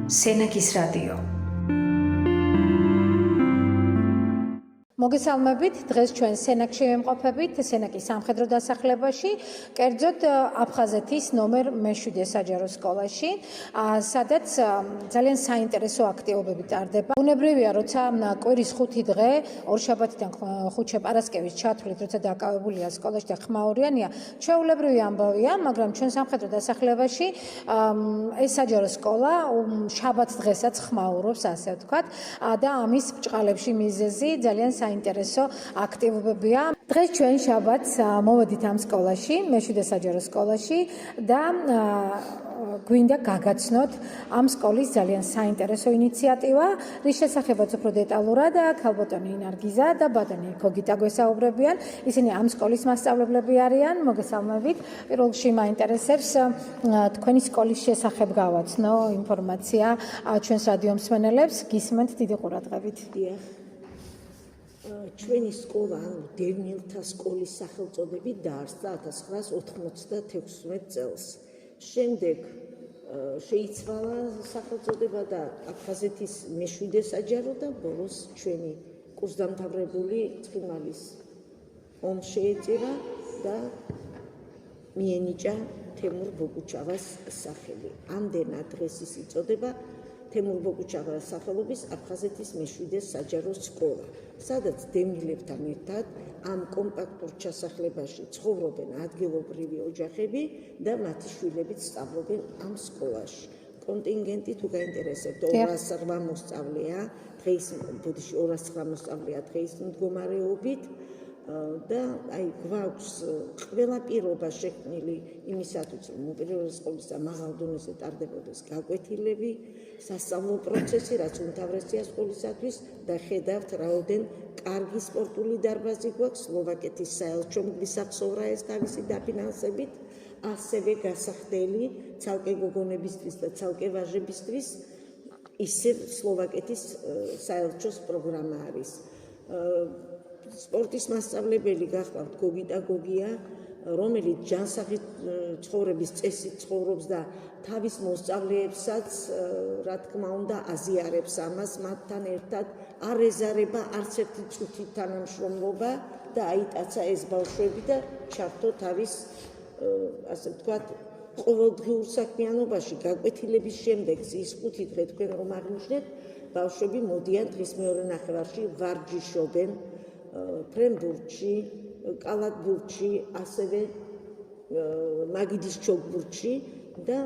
სენაკის რადიო. მოგესალმებით, დღეს ჩვენ სენაკში ვიმყოფებით, სენაკის სამხედრო დასახლებაში, კერძოდ აფხაზეთის ნომერ მე-7 საჯარო სკოლაში, სადაც ძალიან საინტერესო აქტივობები ტარდება. ბუნებრივია, როცა კვირის 5 დღე, ორშაბათიდან ხუთშაბათი პარასკევის ჩათვლით, როცა დაკავებულია სკოლაში და ხმაურიანია, ჩვეულებრივი ამბავია, მაგრამ ჩვენ სამხედრო დასახლებაში ეს საჯარო სკოლა შაბათ დღესაც ხმაურობს, ასე ვთქვათ, და ამის ბრჭყალებში მიზეზი ძალიან საინტერესო აქტივობებია. დღეს ჩვენ შაბათს მოვედით ამ სკოლაში, მე-7 საჯარო სკოლაში და გვინდა გაგაცნოთ ამ სკოლის ძალიან საინტერესო ინიციატივა, რის შესახებაც უფრო დეტალურად ქალბატონი ინარგიზა და ბატონი გოგიტა გვესაუბრებიან. ისინი ამ სკოლის მასწავლებლები არიან. მოგესალმებით. პირველ რიგში მაინტერესებს თქვენი სკოლის შესახებ გავაცნო ინფორმაცია ჩვენს რადიო მსმენელებს. გისმენთ დიდი ყურადღებით. ჩვენი სკოლა, დევნილთა სკოლის სახელწოდებით დაარსდა 1996 წელს. შემდეგ შეიცვალა სახელწოდება და აფხაზეთის მე-7 საჯარო და ბოლოს ჩვენი კურსდამთავრებული ცხინვალის ომს შეეწირა და მიენიჭა თემურ ბოგუჩავას სახელი. ამდენად დღეს ის იწოდება თემურ ბოგუჩავას სახელობის აფხაზეთის მე-7 საჯარო სკოლა, სადაც დევნილებთან ერთად ამ კომპაქტურ ჩასახლებაში ცხოვრობენ ადგილობრივი ოჯახები და მათი შვილებიც სწავლობენ ამ სკოლაში. კონტინგენტი თუ გაინტერესებთ 208 მოსწავლეა, დღეს 209 მოსწავლეა დღის მდგომარეობით და გვაქვს ყველა პირობა შექმნილი იმისათვის, რომ უპირველეს ყოვლისა მაღალ დონეზე ტარდებოდეს გაკვეთილები, სასწავლო პროცესი, რაც უმთავრესია სკოლისათვის და ხედავთ, რაოდენ კარგი სპორტული დარბაზი გვაქვს, სლოვაკეთის საელჩომ გვისახსოვრა ეს თავისი დაფინანსებით, ასევე გასახდელი ცალკე გოგონებისთვის და ცალკე ვაჟებისთვის ისევ სლოვაკეთის საელჩოს პროგრამა არის. სპორტის მასწავლებელი გახლავთ გოგიტა გოგია, რომელიც ჯანსაღი ცხოვრების წესით ცხოვრობს და თავის მოსწავლეებსაც, რა თქმა უნდა, აზიარებს ამას, მათთან ერთად არ ეზარება არც ერთი წუთი თანამშრომლობა და აიტაცა ეს ბავშვები და ჩართო თავის, ასე ვთქვათ, ყოველდღიურ საქმიანობაში. გაკვეთილების შემდეგ ის 5 დღე თქვენ რომ აღნიშნეთ, ბავშვები მოდიან დღის მეორე ნახევარში ვარჯიშობენ ფრენბურთში, კალათბურთში, ასევე მაგიდის ჩოგბურთში და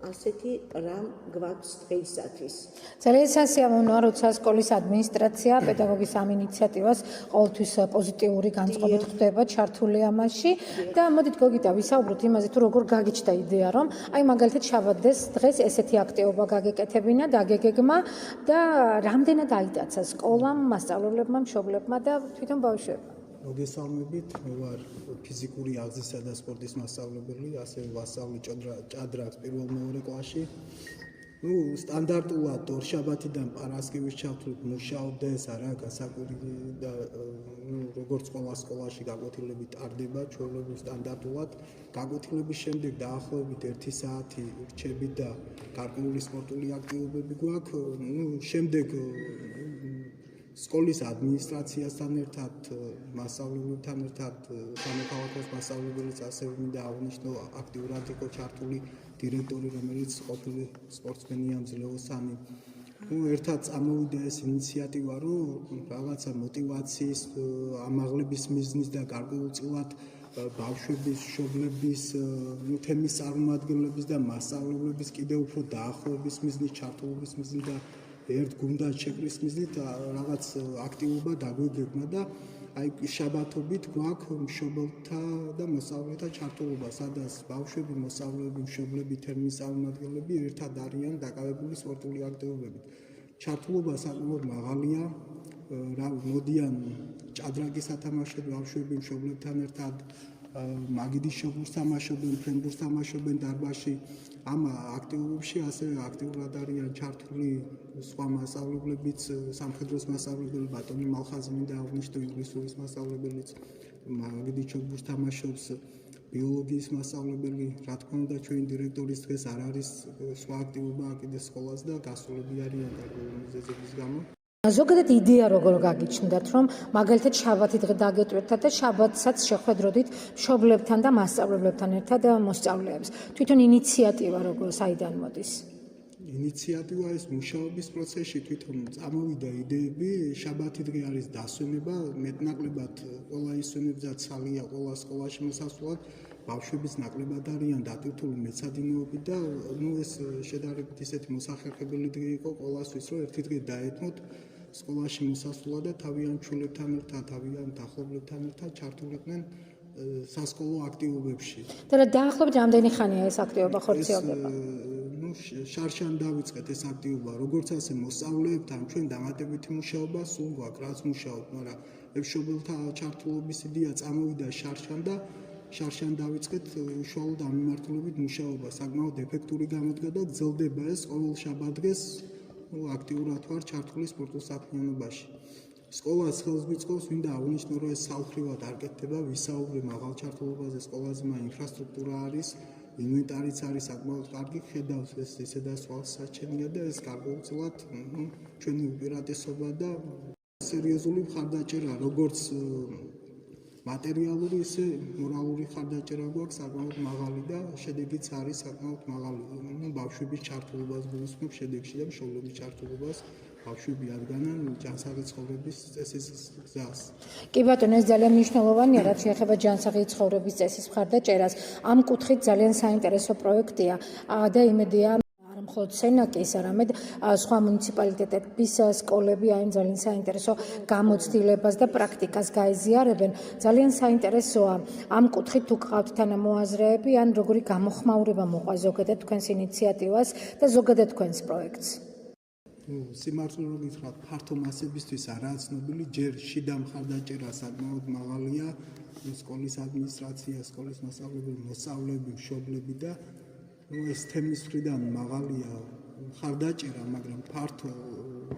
ასეთი რამ გვაქვს დღეისათვის. ძალიან სასიამოვნოა, როცა სკოლის ადმინისტრაცია პედაგოგის ამ ინიციატივას ყოველთვის პოზიტიური განწყობით ხვდება ჩართული ამაში და მოდით გოგიტა ვისაუბროთ იმაზე, თუ როგორ გაგიჩნდა იდეა, რომ აი მაგალითად შაბათს დღეს ესეთი აქტივობა გაგეკეთებინა და გაგეგმა და რამდენად აიტაცა სკოლამ, მასწავლებლებმა, მშობლებმა და თვითონ ბავშვებმა. მოგესალმებით, მე ვარ ფიზიკური აღზრდისა და სპორტის მასწავლებელი, ასევე ვასწავლი ჭადრაკს პირველ-მეორე კლასში. სტანდარტულად ორშაბათიდან პარასკევის ჩათვლით მუშაობდეს, არა გასაკვირი და როგორც ყველა სკოლაში გაკვეთილები ტარდება, ჩვეულებრივ სტანდარტულად. გაკვეთილების შემდეგ დაახლოებით 1 საათი რჩებით და გარკვეული სპორტული აქტივობები გვაქვს. შემდეგ სკოლის ადმინისტრაციასთან ერთად, მასწავლებლებთან ერთად, სამოქალაქოს მასწავლებელიც ასევე მინდა აღნიშნო, აქტიურად იყო ჩართული დირექტორი, რომელიც ყოფილი სპორტსმენია მძლეოსანი. ერთად წამოვიდა ეს ინიციატივა, რომ რაღაცა მოტივაციის, ამაღლების მიზნის და გარკვეულწილად ბავშვების, მშობლების, თემის წარმომადგენლების და მასწავლებლების კიდევ უფრო დაახლოების მიზნის, ჩართულობის მიზნის და ერთ გუნდად შეკრის მიზნით რაღაც აქტივობა დაგვეგებნა და აი შაბათობით გვაქვს მშობელთა და მოსწავლეთა ჩართულობა, სადაც ბავშვები, მოსწავლეები, მშობლები, თემის წარმომადგენლები ერთად არიან დაკავებული სპორტული აქტივობებით. ჩართულობა საკმაოდ მაღალია, მოდიან ჭადრაკის სათამაშოდ ბავშვები მშობლებთან ერთად, მაგიდის ჩოგბურთს თამაშობენ, ფრენბურთს თამაშობენ დარბაზში. ამ აქტივობებში ასევე აქტიურად არიან ჩართული სხვა მასწავლებლებიც, სამხედროს მასწავლებელი ბატონი მალხაზი მინდა აღნიშნო, ინგლისურის მასწავლებელიც მაგიდის ჩოგბურთს თამაშობს ბიოლოგიის მასწავლებელი, რა თქმა უნდა, ჩვენი დირექტორის დღეს არ არის სხვა აქტივობა კიდე სკოლას და გასულები არიან გარკვეული მიზეზების გამო. ზოგადად იდეა როგორ გაგიჩნდათ, რომ მაგალითად შაბათი დღე დაგეტვირთათ და შაბათსაც შეხვედროდით მშობლებთან და მასწავლებლებთან ერთად მოსწავლეებს. თვითონ ინიციატივა როგორ საიდან მოდის? ინიციატივა ეს მუშაობის პროცესში თვითონ წამოვიდა იდეები. შაბათი დღე არის დასვენება, მეტნაკლებად ყველა ისვენებზეც ცალია ყველა სკოლაში მოსასვლად. ბავშვებიც ნაკლებად არიან დატვირთული მეცადინეობით და ეს შედარებით ისეთი მოსახერხებელი დღე იყო ყველასთვის, რომ ერთი დღე დაეთმოთ სკოლაში მოსასვლა და თავიანთ შვილებთან ერთად, თავიანთ ახლობლებთან ერთად ჩართულიყვნენ სასკოლო აქტივობებში. და დაახლოებით რამდენი ხანია ეს აქტივობა ხორციელდება? შარშან დავიწყეთ ეს აქტივობა, როგორც ასე მოსწავლეებთან ჩვენ დამატებითი მუშაობა სულ გვაქვს, რაც მუშაობ, მაგრამ მშობელთა ჩართულობის იდეა წამოვიდა შარშან დავიწყეთ უშუალოდ ამ მიმართულებით მუშაობა, საკმაოდ ეფექტური გამოდგა და გრძელდება ეს ყოველ შაბათ დღეს აქტიურად ვარ ჩართული სპორტულ საქმიანობაში. სკოლას ხელს ვიწყობს, მინდა აღნიშნო, რომ ეს საუხრივად არ კეთდება, ვისაუბრე მაღალ ჩართულობაზე, სკოლაზე ინფრასტრუქტურა არის, ინვენტარიც არის საკმაოდ კარგი, ხედავს ეს ისედაც საჩენია და ეს გარკვეულწილად ჩვენი უპირატესობა და სერიოზული მხარდაჭერა, როგორც მატერიალური, ისე მორალური მხარდაჭერა გვაქვს საკმაოდ მაღალი და შედეგიც არის საკმაოდ მაღალი. ბავშვების ჩართულობას გულისხმობ შედეგში და მშობლების ჩართულობას. ბავშვები ადგანან ჯანსაღი ცხოვრების წესის გზას. კი ბატონო, ეს ძალიან მნიშვნელოვანია, რაც შეეხება ჯანსაღი ცხოვრების წესის მხარდაჭერას. ამ კუთხით ძალიან საინტერესო პროექტია და იმედია არა მხოლოდ სენაკის, არამედ სხვა მუნიციპალიტეტების სკოლები აი ძალიან საინტერესო გამოცდილებას და პრაქტიკას გაიზიარებენ. ძალიან საინტერესოა ამ კუთხით თუ გყავთ თანამოაზრეები, ან როგორი გამოხმაურება მოყვა ზოგადად თქვენს ინიციატივას და ზოგადად თქვენს პროექტს. სიმართლე რომ გითხრათ, ფართო მასებისთვის არაა ცნობილი, ჯერ შიდა მხარდაჭერა საკმაოდ მაღალია, სკოლის ადმინისტრაცია, სკოლის მოსწავლეები, მშობლები და ეს თემის მხრიდან მაღალია მხარდაჭერა, მაგრამ ფართო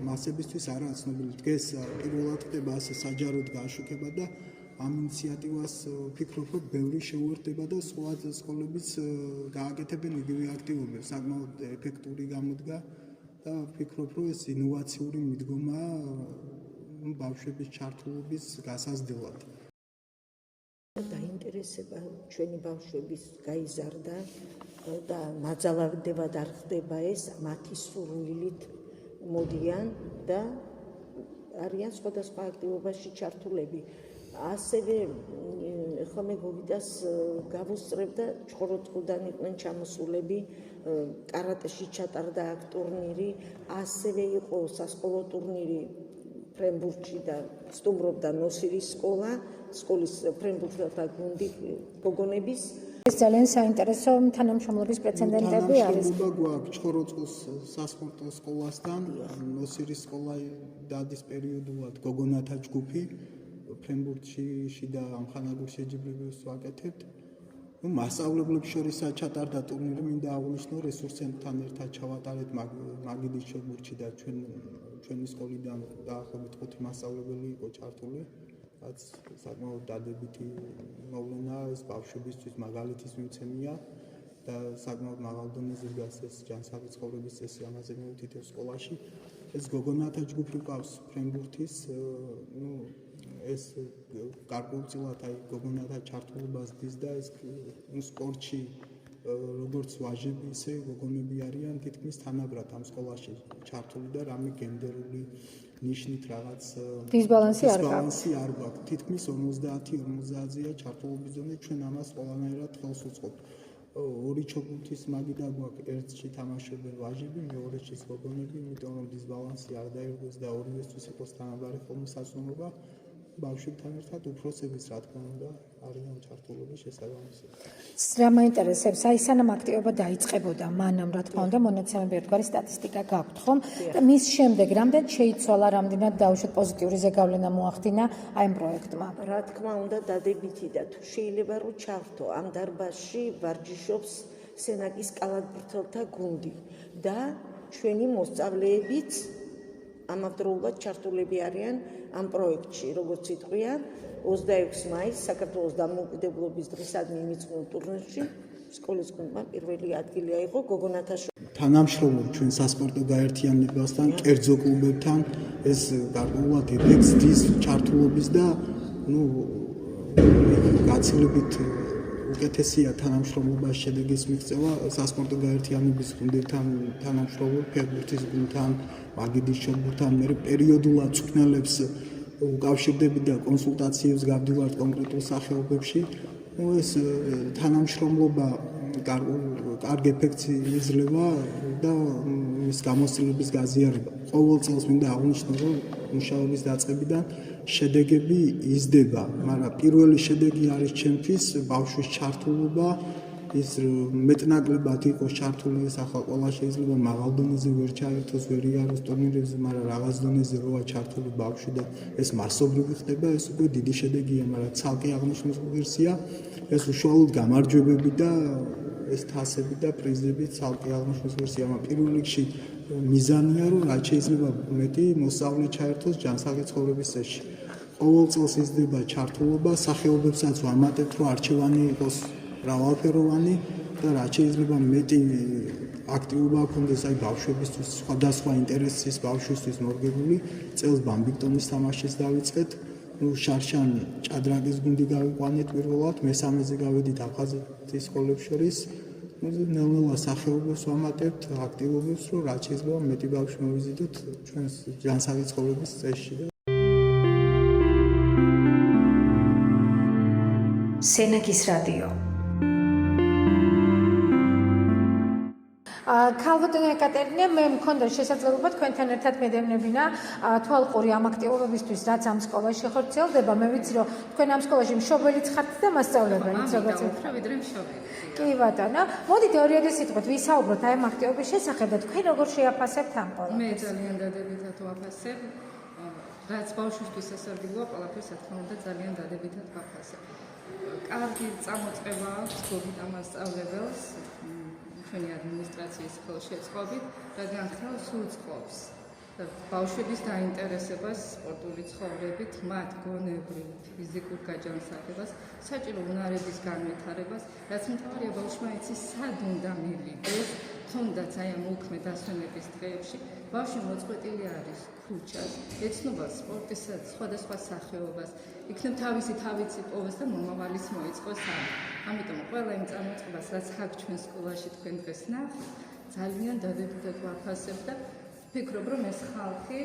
მასებისთვის არაა ცნობილი. დღეს პირველად ხდება ასე საჯაროდ გააშუქება და ამ ინიციატივას ვფიქრობ, რომ ბევრი შეუერთდება და სხვა სკოლებიც გააკეთებენ იგივე აქტივობებს, საკმაოდ ეფექტური გამოდგა. და ვფიქრობ, რომ ეს ინოვაციური მიდგომაა ბავშვების ჩართულობის გასაზრდელად. დაინტერესება ჩვენი ბავშვების გაიზარდა და მაძალავდებად არ ხდება ეს, მათი სურვილით მოდიან და არიან სხვადასხვა აქტივობაში ჩართულები. ასევე ხოლმე გოგიტას გავუსწრებდა ჩხოროწყუდან იყვნენ ჩამოსულები, კარატეში ჩატარდა აქ ტურნირი, ასევე იყო სასკოლო ტურნირი ფრენბურთში და სტუმრობდა ნოსირის სკოლა, სკოლის ფრენბურთელთა გუნდი გოგონების. ეს ძალიან საინტერესო თანამშრომლობის პრეცედენტები არის. თანამშრომლობა გვაქვს ჩხოროწყუს სასპორტო სკოლასთან, ნოსირის სკოლა დადის პერიოდულად გოგონათა ჯგუფი. ფრენბურთში შიდა ამხანაგურ შეჯიბრებებს ვაკეთებთ. მასწავლებლებს შორის ჩატარდა ტურნირი, მინდა აღვნიშნო, რესურსებთან ერთად ჩავატარეთ მაგიდის შეგურჩი და ჩვენი სკოლიდან დაახლოებით 5 მასწავლებელი იყო ჩართული, რაც საკმაოდ დადებითი მოვლენა ეს ბავშვებისთვის მაგალითის მიცემია და საკმაოდ მაღალ დონეზე დგას ეს ჯანსაღი ცხოვრების წესი, ამაზე მივუთითებ სკოლაში. ეს გოგონათა ჯგუფი ყავს ფრენბურთის, ეს გარკვეულწილად აი გოგონათა ჩართულობას დის და ეს სპორტში როგორც ვაჟები, ისე გოგონები არიან თითქმის თანაბრად ამ სკოლაში ჩართული და რამე გენდერული ნიშნით რაღაც დისბალანსი არ გვაქვს. თითქმის 50-50-ზეა ჩართულობის დონე, ჩვენ ამას ყველანაირად ხელს ვუწყობთ. ორი ჩოგუნთის მაგიდა გვაქვს, ერთში თამაშობენ ვაჟები, მეორეში გოგონები, იმიტომ რომ დისბალანსი არ დაირღვეს და ორივესთვის იყოს თანაბარი ხელმისაწვდომობა. ბავშვებთან ერთად უფროსებიც რა თქმა უნდა არიან ჩართულობის შესაბამისად. რა მაინტერესებს, აი სანამ აქტივობა დაიწყებოდა, მანამ რა თქმა უნდა მონაცემები ერთგვარი სტატისტიკა გაქვთ, ხომ? და მის შემდეგ რამდენ შეიცვალა, რამდენად დაუშვათ პოზიტიური ზეგავლენა მოახდინა აი ამ პროექტმა? რა თქმა უნდა დადებითი და თუ შეიძლება რომ ჩავთო ამ დარბაზში ვარჯიშობს სენაკის კალათბურთელთა გუნდი და ჩვენი მოსწავლეებიც ამავდროულად ჩართულები არიან ამ პროექტში, როგორც იტყვიან, 26 მაისს საქართველოს დამოუკიდებლობის დღისადმი მიწყვილ ტურნირში სკოლის გუნდმა პირველი ადგილი აიღო გოგონათა თანამშრომლობ ჩვენ სასპორტო გაერთიანებასთან, კერძო კლუბებთან, ეს გარკვეულად ეფექტს დის ჩართულობის და გაცილებით უკეთესია თანამშრომლობა შედეგის მიღწევა სასპორტო გაერთიანების გუნდებთან თანამშრომლობ ფეხბურთის გუნდთან, მაგიდის შტაბთან, მე პერიოდულად წვნელებს უკავშირდები და კონსულტაციებს გავდივართ კონკრეტულ სახეობებში. ეს თანამშრომლობა კარგ ეფექტს იძლევა და მის გამოცდილების გაზიარება. ყოველ წელს მინდა აღვნიშნო, რომ მუშაობის დაწყებიდან შედეგები იზრდება, მაგრამ პირველი შედეგი არის ჩემთვის ბავშვის ჩართულობა, ის მეტნაკლებად იყოს ჩართული, ეს ახლა ყველა შეიძლება მაღალ დონეზე ვერ ჩაერთოს, ვერ იაროს ტურნირებზე, მაგრამ რაღაც დონეზე როა ჩართული ბავშვი და ეს მასობრივი ხდება, ეს უკვე დიდი შედეგია, მაგრამ ცალკე აღნიშნულ ღირსია, ეს უშუალოდ გამარჯვებები და ეს თასები და პრიზები ცალკე აღნიშნულ ღირსია, მაგრამ პირველ რიგში მიზანია, რომ რაც შეიძლება მეტი მოსწავლე ჩაერთოს ჯანსაღი ცხოვრების წესში. ყოველ წელს იზრდება ჩართულობა, სახეობებსაც ვამატებთ, რომ არჩევანი იყოს მრავალფეროვანი და რაც შეიძლება მეტი აქტიობა ჰქონდეს აი ბავშვებისთვის, სხვადასხვა ინტერესის ბავშვისთვის მორგებული. წელს ბამბიკტონის თამაშიც დავიწყეთ. შარშან ჭადრაგის გუნდი გავიყვანეთ პირველად, მესამეზე გავედით აფხაზეთის სკოლებს შორის. ნელ-ნელა სახეობებს ვამატებთ, აქტივობებს, რომ რაც შეიძლება მეტი ბავშვი მოვიზიდოთ ჩვენს ჯანსაღი ცხოვრების წესში. სენაკის რადიო. ქალბატონი ეკატერინე, მე მქონდა შესაძლებლობა თქვენთან ერთად მედევნებინა თვალყური ამ აქტივობებისთვის, რაც ამ სკოლაში ხორციელდება. მე ვიცი, რომ თქვენ ამ სკოლაში მშობელიც ხართ და მასწავლებელიც, როგორც უფრო ვიდრე მშობელი. კი ბატონო, მოდით ორიადე სიტყვით ვისაუბროთ აი ამ აქტივობის შესახებ და თქვენ როგორ შეაფასებთ ამ ყველაფერს? მე ძალიან დადებითად ვაფასებ. რაც ბავშვისთვის ესარგებლოა, ყველაფერს რა თქმა უნდა ძალიან დადებითად ვაფასებ. კარგი წამოწყება აქვს გოგიტა მასწავლებელს ჩვენი ადმინისტრაციის ხელშეწყობით, რადგან ხელს უწყობს ბავშვების დაინტერესებას სპორტული ცხოვრებით, მათ გონებრივ, ფიზიკურ გაჯანსაღებას, საჭირო უნარების განვითარებას, რაც მთავარია ბავშვმა იცის სად უნდა მივიდეს, თუნდაც აი ამ უქმე დასვენების დღეებში ბავშვი მოწყვეტილი არის ქუჩას, ეცნობა სპორტის სხვადასხვა სახეობას, იქნებ თავისი თავიც იპოვოს და მომავალის მოიწყოს ამ. ამიტომ ყველა იმ წამოწყებას, რაც აქ ჩვენ სკოლაში თქვენ დღეს ნახეთ, ძალიან დადებითად ვაფასებ და ვფიქრობ, რომ ეს ხალხი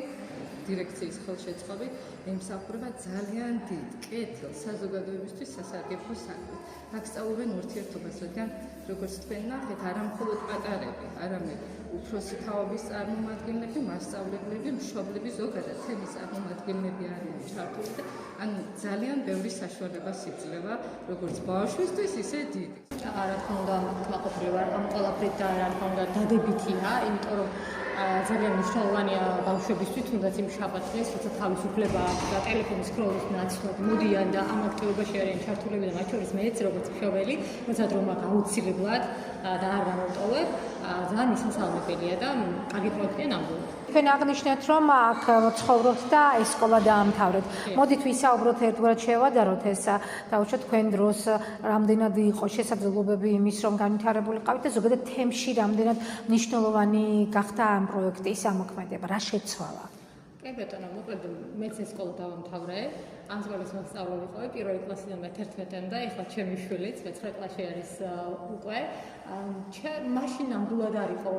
დირექციის ხელშეწყობით ემსახურება ძალიან დიდ კეთილ საზოგადოებისთვის სასარგებლო საქმეს. აქ სწავლობენ ურთიერთობას, რადგან როგორც თქვენ ნახეთ, არა მხოლოდ პატარები, არამედ უფროსი თაობის წარმომადგენლები, მასწავლებლები, მშობლები, ზოგადად თემის წარმომადგენლები არიან ჩართული და ანუ ძალიან ბევრი საშუალებას იძლევა, როგორც ბავშვისთვის, ისე დიდი. რა თქმა უნდა, კმაყოფილი ვარ ამ ყველაფრით და რა თქმა უნდა დადებითია, იმიტომ რომ ძალიან მნიშვნელოვანია ბავშვებისთვის, თუნდაც იმ შაბათს, როცა თავისუფლება აქვს და ტელეფონის სკროლის ნაცვლად მოდიან და ამ აქტივობაში არიან ჩართულები და მათ შორის მეც როგორც მშობელი, როცა რომ აქ აუცილებლად და არ გამოვტოვებ, ძალიან მისასალმებელია და კარგი პროექტია ნამდვილად. თქვენ აღნიშნეთ, რომ აქ ცხოვრობთ და ეს სკოლა დაამთავრეთ. მოდით ვისაუბროთ ერთგვარად შევადაროთ ეს დაუშვათ თქვენ დროს რამდენად იყო შესაძლებლობები იმის, რომ განვითარებული ყავით და ზოგადად თემში რამდენად მნიშვნელოვანი გახდა ამ პროექტის ამოქმედება, რა შეცვალა? კი ბატონო, მოკლედ მეც ეს სკოლა დავამთავრე. ამ სკოლის მასწავლებელი ვიყავი პირველი კლასიდან მე-11-მდე, ეხლა ჩემი შვილიც 9 კლასში არის უკვე. მაშინ ნამდვილად არ იყო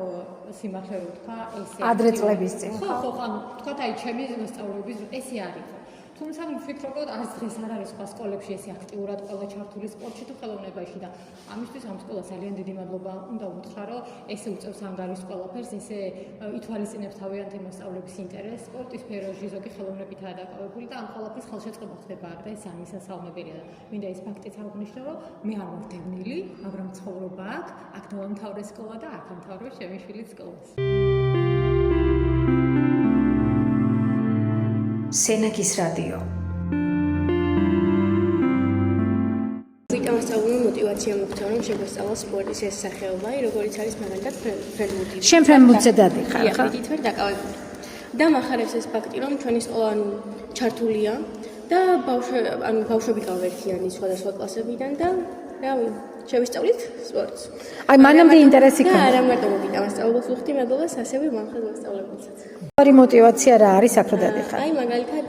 სიმართლე რომ თქვა ესე. ადრე წლების წინ. ხო, ანუ თქვა აი ჩემი მასწავლებლების ესე არ იყო. თუმცა ვფიქრობ, რომ არც დღეს არ არის სხვა სკოლებში ესე აქტიურად ყველა ჩართული სპორტში თუ ხელოვნებაში და ამისთვის ამ სკოლას ძალიან დიდი მადლობა უნდა უთხრა, რომ ესე უწევს ანგარიშს ყველაფერს, ესე ითვალისწინებს თავიანთი მასწავლებლების ინტერესს სპორტის სფეროში, ზოგი ხელოვნებითაა დაკავებული და ამ ყველაფერს ხელშეწყობა ხდება აქ და ეს ამისასალმებელია და მინდა ეს ფაქტიც აღვნიშნო, რომ მე არ ვარ დევნილი, მაგრამ ცხოვრობა აქ დავამთავრე სკოლა და აქ ამთავრე ჩემი შვილის სკოლას. სენაკის რადიო. ვიტამასწავლე мотиваცია მოხდა რომ შეგვესწავლა სპორტის ეს სახეობა, როგორიც არის მაგალითად ფრენბურთი. შენ ფრენბურთზე დადიხარ, ხო? დიდ ვერ დაკავებული. და მახარებს ეს ფაქტი, რომ ჩვენი სკოლა ჩართულია და ბავშვები გავერთიანი სხვადასხვა კლასებიდან და რავი, შევისწავლით სპორტს. აი მანამდე ინტერესი და ქონდა. არა მარტო მოგიტა მასწავლებლებს ვუხდი მეგობრებს, ასევე მამხელ მასწავლებელსაც. ორი мотиваცია რა არის აქ რო დადიხარ? აი მაგალითად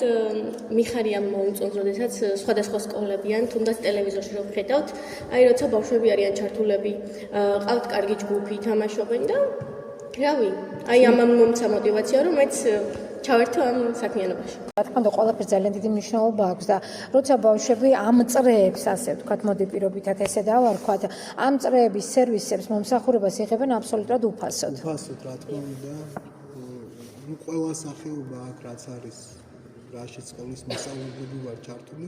მიხარია მოუწონს, როდესაც სხვადასხვა სკოლები ან თუნდაც ტელევიზორში რო ვხედავთ, აი როცა ბავშვები არიან ჩართულები, ყავთ კარგი ჯგუფი, თამაშობენ და რავი, აი ამან მომცა мотиваცია, რომ მეც ჩავერთო ამ საქმიანობაში. რა თქმა უნდა, ყველაფერს ძალიან დიდი მნიშვნელობა აქვს და როცა ბავშვები ამ წრეებს, ასე ვთქვათ, მოდი პირობითად ესე დავარქვათ, ამ წრეების სერვისებს მომსახურებას იღებენ აბსოლუტურად უფასოდ. უფასოდ, რა თქმა უნდა, ну ყველა სახეობა აქ რაც არის, რაშიც სკოლის მასწავლებლები ვარ ჩართული,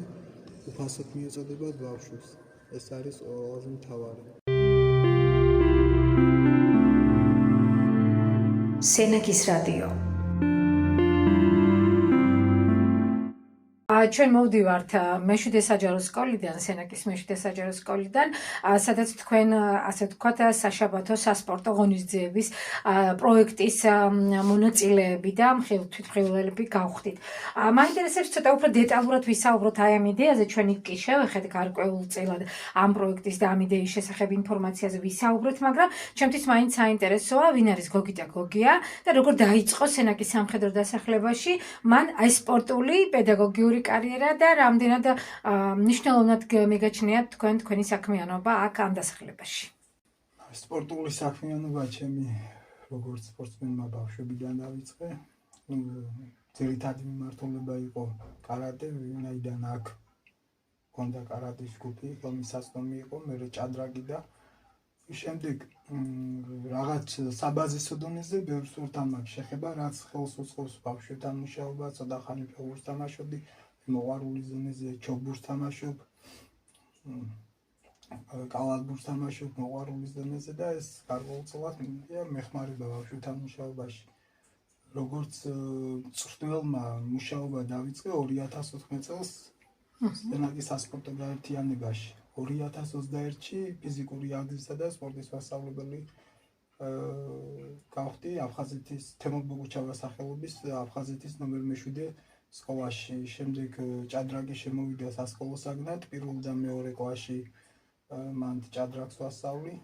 უფასოდ მიეწოდებათ ბავშვებს. ეს არის ყველაზე მთავარი. სენაკის რადიო. ჩვენ მოვდივართ მეშვიდე საჯარო სკოლიდან, სენაკის მეშვიდე საჯარო სკოლიდან, სადაც თქვენ ასე ვთქვათ, საშაბათო სასპორტო ღონისძიების პროექტის მონაწილეები და თვითმხილველები გავხდით. მაინტერესებს ცოტა უფრო დეტალურად ვისაუბროთ აი ამ იდეაზე, ჩვენ იქ კი შევეხეთ გარკვეულწილად ამ პროექტის და ამ იდეის შესახებ ინფორმაციაზე ვისაუბროთ, მაგრამ ჩემთვის მაინც საინტერესოა, ვინ არის გოგიტა გოგია და როგორ დაიწყო სენაკის სამხედრო დასახლებაში, მან აი სპორტული პედაგოგიური კარიერა და რამდენად მნიშვნელოვნად მიგაჩნიათ თქვენი საქმიანობა აქ ამ დასახლებაში. სპორტული საქმიანობა ჩემი როგორც სპორტსმენმა ბავშვებიდან დავიწყე. ძირითადი მიმართულება იყო კარატე, ვინაიდან აქ ჰქონდა კარატის ჯგუფი, რომლისაცნომი იყო, მე ჭადრაგი და შემდეგ რაღაც საბაზისო დონეზე ბევრ სპორტთან მაქვს შეხება, რაც ხელს უწყობს ბავშვებთან მუშაობა, ცოტა ხანი ფეხბურთს თამაშობდი, მოყვარული ზონეზე ჩოგბურთს თამაშობ, კალათბურთს თამაშობ მოყვარული ზონეზე და ეს გარკვეულწილად მეხმარება ბავშვებთან მუშაობაში. როგორც წვრთნელმა მუშაობა დავიწყე 2014 წელს სენაკის სასპორტო გაერთიანებაში. 2021-ში ფიზიკური აღზრდისა და სპორტის მასწავლებელი გავხდი აფხაზეთის თემურ ბოგუჩავას სახელობის აფხაზეთის ნომერ მე-7 სკოლაში. შემდეგ ჭადრაგი შემოვიდა სასკოლო საგნად, პირველ და მეორე კლასში მან ჭადრაგს ვასწავლი.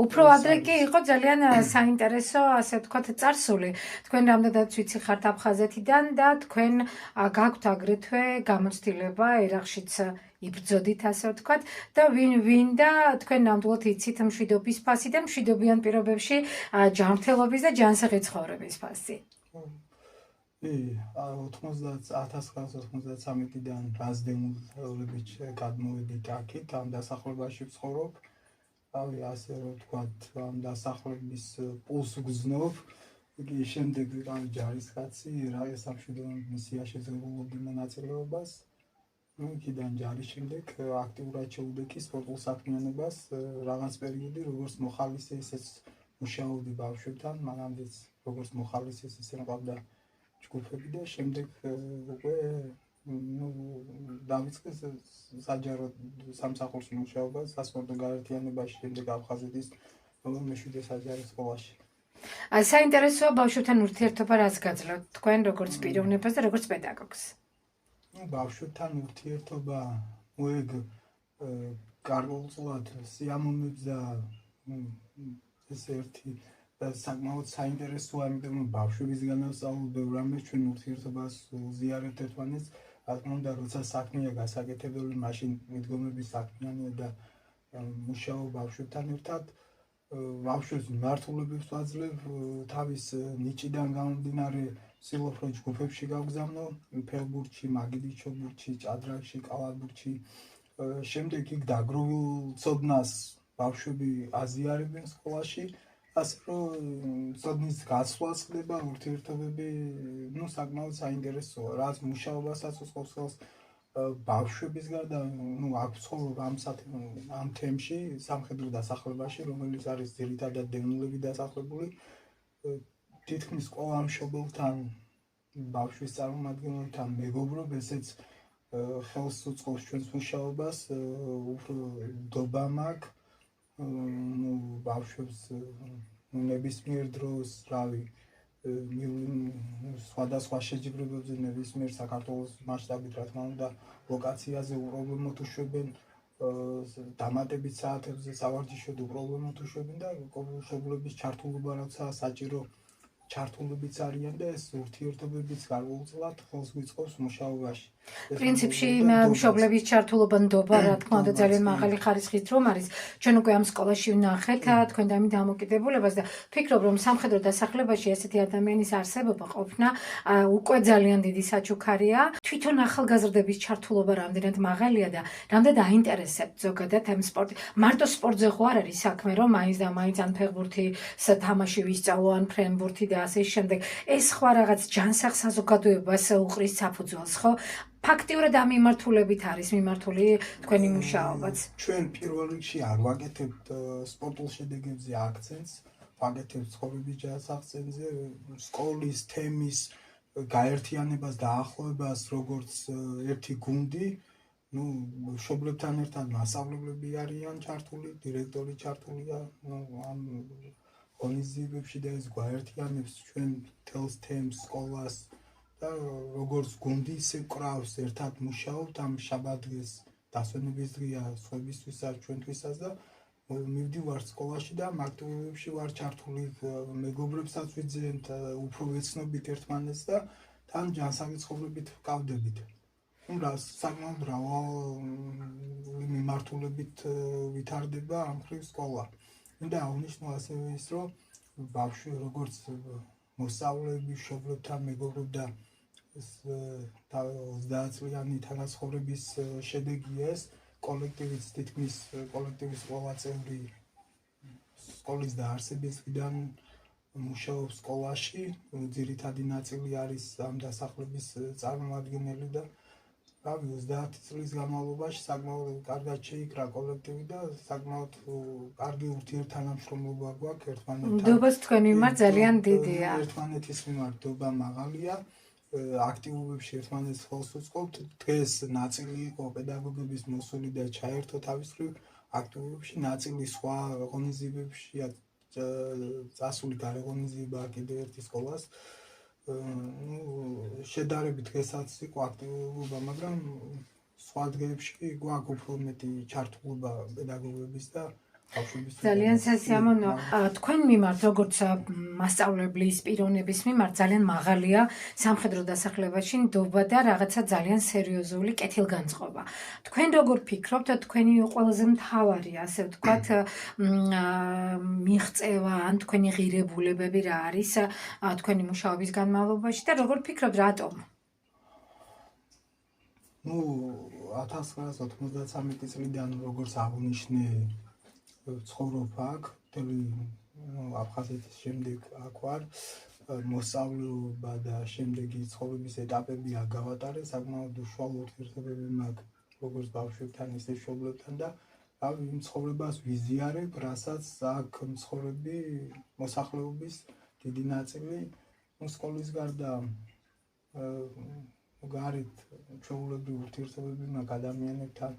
უფრო ადრე კი იყო ძალიან საინტერესო, ასე ვთქვათ, წარსული. თქვენ რამდენადაც ვიცი ხართ აფხაზეთიდან და თქვენ გაქვთ აგრეთვე გამოცდილება ერახშიც იბრძოდით, ასე ვთქვათ, და ვინ და თქვენ ნამდვილად იცით მშვიდობის ფასი და მშვიდობიან პირობებში ჯანმრთელობის და ჯანსაღი ცხოვრების ფასი. 1993-დან რაზდემულებით გადმოვედით აქეთ, ამ დასახლებაში ვცხოვრობ. რავი, ასე რომ ვთქვათ, ამ დასახლების პულს ვგრძნობ. იგი შემდეგ ვიყავი ჯარისკაცი, სამშვიდობო მისიაში ზრუნავდი მონაწილეობას. იქიდან ჯარის შემდეგ აქტიურად შევდექი სპორტულ საქმიანობას, რაღაც პერიოდი როგორც მოხალისე, ისეც მუშაობდი ბავშვებთან, მანამდეც როგორც მოხალისე, ისე მყავდა ჯგუფები და შემდეგ უკვე დავიწყე საჯარო სამსახურის მუშაობა სასპორტო გაერთიანებაში, შემდეგ აფხაზეთის მე-7 საჯარო სკოლაში. საინტერესოა ბავშვებთან ურთიერთობა რას გაძლევთ თქვენ როგორც პიროვნებას და როგორც პედაგოგს? ბავშვებთან ურთიერთობა მოეგ გარკვეულწილად სიამოვნებს და ეს ერთი საკმაოდ საინტერესოა, იმიტომ რომ ბავშვებისგან ვსწავლობ ბევრ რამეს, ჩვენ ურთიერთობას ვზიარებთ ერთმანეთს. რა თქმა უნდა, როცა საქმეა გასაკეთებელი, მაშინ მიდგომების საქმიანია და მუშაობ ბავშვებთან ერთად. ბავშვებს მიმართულებებს ვაძლევ, თავის ნიჭიდან გამომდინარე სილოფრო ჯგუფებში გავგზავნო, ფეხბურთში, მაგიდით ჩოგბურთში, ჭადრაგში, კალათბურთში. შემდეგ იქ დაგროვილ ცოდნას ბავშვები აზიარებენ სკოლაში. ასე რომ ცოდნის გაცვლას ხდება, ურთიერთობები საკმაოდ საინტერესოა, რაც მუშაობასაც უწყობს ხელს ბავშვების გარდა, აქ ვცხოვრობ ამ თემში, სამხედრო დასახლებაში, რომელიც არის ძირითადად დევნილები დასახლებული. თითქმის ყველა მშობელთან, ბავშვის წარმომადგენელთან მეგობრობ, ესეც ხელს უწყობს ჩვენს მუშაობას, უფრო ნდობა მაქვს. ბავშვებს ნებისმიერ დროს, რავი, სხვადასხვა შეჯიბრებებზე ნებისმიერ საქართველოს მასშტაბით, რა თქმა უნდა, ლოკაციაზე უპრობლემოდ უშვებენ, დამატებით საათებზე სავარჯიშოდ უპრობლემოდ უშვებენ და შეუძლების ჩართულობა როცა საჭირო ჩართულებიც არიან და ეს ურთიერთობებიც გარკვეულწილად ხელს გვიწყობს მუშაობაში. პრინციპში მშობლების ჩართულობა ნდობა, რა თქმა უნდა, ძალიან მაღალი ხარისხით რომ არის. ჩვენ უკვე ამ სკოლაში ვნახეთ თქვენ და ამით დამოკიდებულებას და ვფიქრობ, რომ სამხედრო დასახლებაში ესეთი ადამიანის არსებობა ყოფნა უკვე ძალიან დიდი საჩუქარია. თვითონ ახალგაზრდების ჩართულობა რამდენად მაღალია და რამდენად აინტერესებთ ზოგადად ამ სპორტი. მარტო სპორტზე ხო არ არის საქმე, რომ მაინც და მაინც ან ფეხბურთის თამაში ვისწავლო, ან ფრენბურთი და ასე შემდეგ. ეს ხო რაღაც ჯანსაღ საზოგადოებას უყრის საფუძველს, ხო? ფაქტიურად ამ მიმართულებით არის მიმართული თქვენი მუშაობაც. ჩვენ პირველ რიგში არ ვაკეთებთ სპორტულ შედეგებზე აქცენტს, ვაკეთებთ ცხოვრების ჯანსაღზე, სკოლის თემის გაერთიანებას და ახლოვებას, როგორც ერთი გუნდი. მშობლებთან ერთად მასწავლებლები არიან ჩართული, დირექტორი ჩართულია, ამ ღონისძიებებში და ეს გვაერთიანებს ჩვენ თელს თემს სკოლას და როგორც გუნდი ისე კრავს ერთად მუშაობთ ამ შაბათ-დღეს დასვენების დღეა სხვებისთვისაც ჩვენთვისაც და მივდივარ სკოლაში და აქტივობებში ვარ ჩართული მეგობრებსაც ვიძენთ უფრო ვეცნობით ერთმანეთს და თან ჯანსაღი ცხოვრებით ვკავდებით. საკმაოდ მრავალი მიმართულებით ვითარდება ამ მხრივ სკოლა. და აღნიშნო ასევე ის, რომ ბავშვი როგორც მოსწავლეები, მშობლებთან მეგობრობდა 30 წლიანი თანაცხოვრების შედეგია ეს კოლექტივის თითქმის კოლექტივის ყველა წევრი სკოლის დაარსების დღიდან მუშაობს სკოლაში, ძირითადი ნაწილი არის ამ დასახლების წარმომადგენელი და 30 წლის განმავლობაში საკმაოდ კარგად შეიკრა კოლექტივი და საკმაოდ კარგი ურთიერთთანამშრომლობა გვაქვს ერთმანეთთან. ნდობას თქვენ მიმართ ძალიან დიდია. ერთმანეთის მიმართ ნდობა მაღალია. აქტივობებში ერთმანეთს ხელს უწყობთ. დღეს ნაწილი იყო პედაგოგების მოსული და ჩაერთო თავის მხრივ აქტივობებში, ნაწილი სხვა ღონისძიებებშია წასული გარეგონიზება კიდევ ერთი სკოლას. შედარებით დღესაც იყო აქტივობა, მაგრამ სხვა დღეებში გვაქვს უფრო მეტი ჩართულობა პედაგოგების და ბავშვების. ძალიან სასიამოვნო. თქვენ მიმართ როგორც მასწავლებლის პიროვნების მიმართ ძალიან მაღალია სამხედრო დასახლებაში ნდობა და რაღაცა ძალიან სერიოზული კეთილგანწყობა. თქვენ როგორ ფიქრობთ, თქვენი ყველაზე მთავარი, ასე ვთქვათ, მიღწევა ან თქვენი ღირებულებები რა არის თქვენი მუშაობის განმავლობაში და როგორ ფიქრობთ, რატომ? 1993 წლიდან როგორც აღნიშნე ცხოვრობ აქ, აფხაზეთის შემდეგ აქ ვარ, მოსწავლეობა და შემდეგი ცხოვრების ეტაპები აქ გავატარე, საკმაოდ უშუალო ურთიერთობები მაქვს როგორც ბავშვებთან, ისე მშობლებთან და იმ ცხოვრებას ვიზიარებ, რასაც აქ მცხოვრები მოსახლეობის დიდი ნაწილი სკოლის გარდა გარეთ ჩვეულებრივ ურთიერთობები მაქვს ადამიანებთან,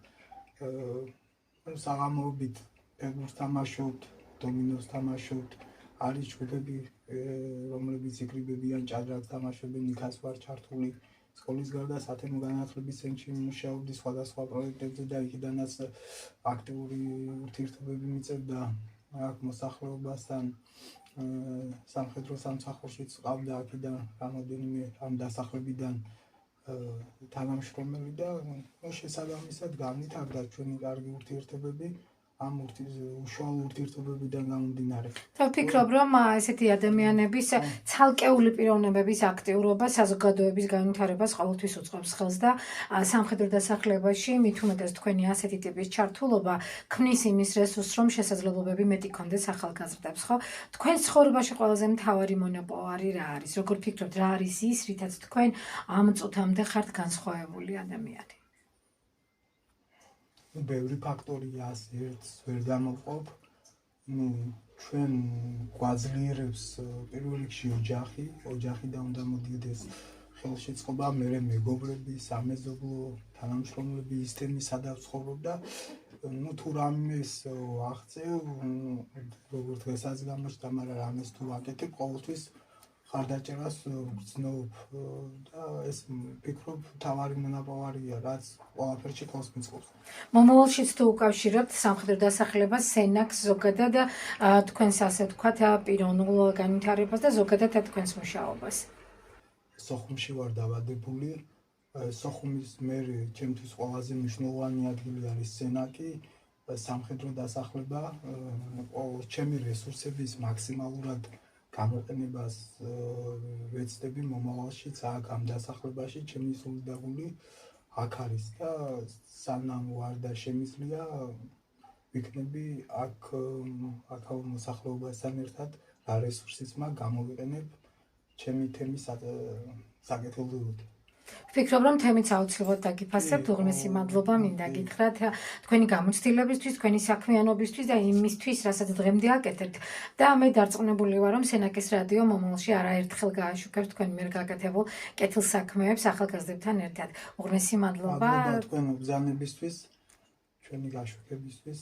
საღამოობით ფეხბურთს თამაშობთ, დომინოს თამაშობთ, არის ჯგუფები, რომლებიც იკრიბებიან ჭადრაკს თამაშობენ, იქაც ვარ ჩართული. სკოლის გარდა სათემო განათლების ცენტრში მუშაობდი სხვადასხვა პროექტებზე და იქიდანაც აქტიური ურთიერთობები მიწევდა აქ მოსახლეობასთან. სამხედრო სამსახურშიც ყავდა აქედან რამოდენიმე ამ დასახლებიდან თანამშრომელი და შესაბამისად განვითარდა ჩვენი კარგი ურთიერთობები ამ უშუალო ურთიერთობებიდან გამომდინარე. ვფიქრობ, რომ ესეთი ადამიანების ცალკეული პიროვნებების აქტიურობა საზოგადოების განვითარებას ყოველთვის უწყობს ხელს და სამხედრო დასახლებაში მით უმეტეს თქვენი ასეთი ტიპის ჩართულობა ქმნის იმის რესურსს, რომ შესაძლებლობები მეტი ქონდეს ახალგაზრდებს, ხო? თქვენ ცხოვრებაში ყველაზე მთავარი მონოპოლარი რა არის? როგორ ფიქრობთ, რა არის ის, რითაც თქვენ ამ წუთამდე ხართ განსხვავებული ადამიანი? ბევრი ფაქტორია, ერთს ვერ დამოვყობ. ჩვენ გვაძლიერებს პირველ რიგში ოჯახიდან უნდა მოდიდეს ხელშეწყობა, მერე მეგობრები, სამეზობლო თანამშრომლები, ის თემი სადაც ცხოვრობ და თუ რამეს აღწევ, როგორც დღესაც გამოჩნდა, მაგრამ რამეს თუ ვაკეთებ, ყოველთვის ხარდაჭერას გრძნობ და ეს ვფიქრობ თავარი მონაპოვარია, რაც ყველაფერში ხელს მიწყობს. მომავალშიც თუ უკავშირებთ სამხედრო დასახლებას, სენაკს ზოგადად თქვენს ასე ვთქვათ პიროვნულ განვითარებას და ზოგადად თქვენს მუშაობას. სოხუმში ვარ დაბადებული. სოხუმის მერე ჩემთვის ყველაზე მნიშვნელოვანი ადგილი არის სენაკი, სამხედრო დასახლება, ჩემი რესურსების მაქსიმალურად გამოყენებას ვეცდები მომავალშიც აქ ამ დასახლებაში, ჩემი სული და გული აქ არის და სანამ ვარ და შემიძლია ვიქნები აქაურ მოსახლეობასთან ერთად რა რესურსიც მაქვს გამოვიყენებ ჩემი თემის საკეთებლად. ვფიქრობ, რომ თემით აუცილებლად დაგიფასებთ, უღრმესი მადლობა მინდა გითხრათ თქვენი გამოცდილებისთვის, თქვენი საქმიანობისთვის და იმისთვის, რასაც დღემდე აკეთებთ. და მე დარწმუნებული ვარ, რომ სენაკის რადიო მომავალში არაერთხელ გააშუქებს თქვენ მიერ გაკეთებულ კეთილსაქმეებს ახალგაზრდებთან ერთად. უღრმესი მადლობა. თქვენ ბრძანებისთვის, ჩვენი გაშუქებისთვის.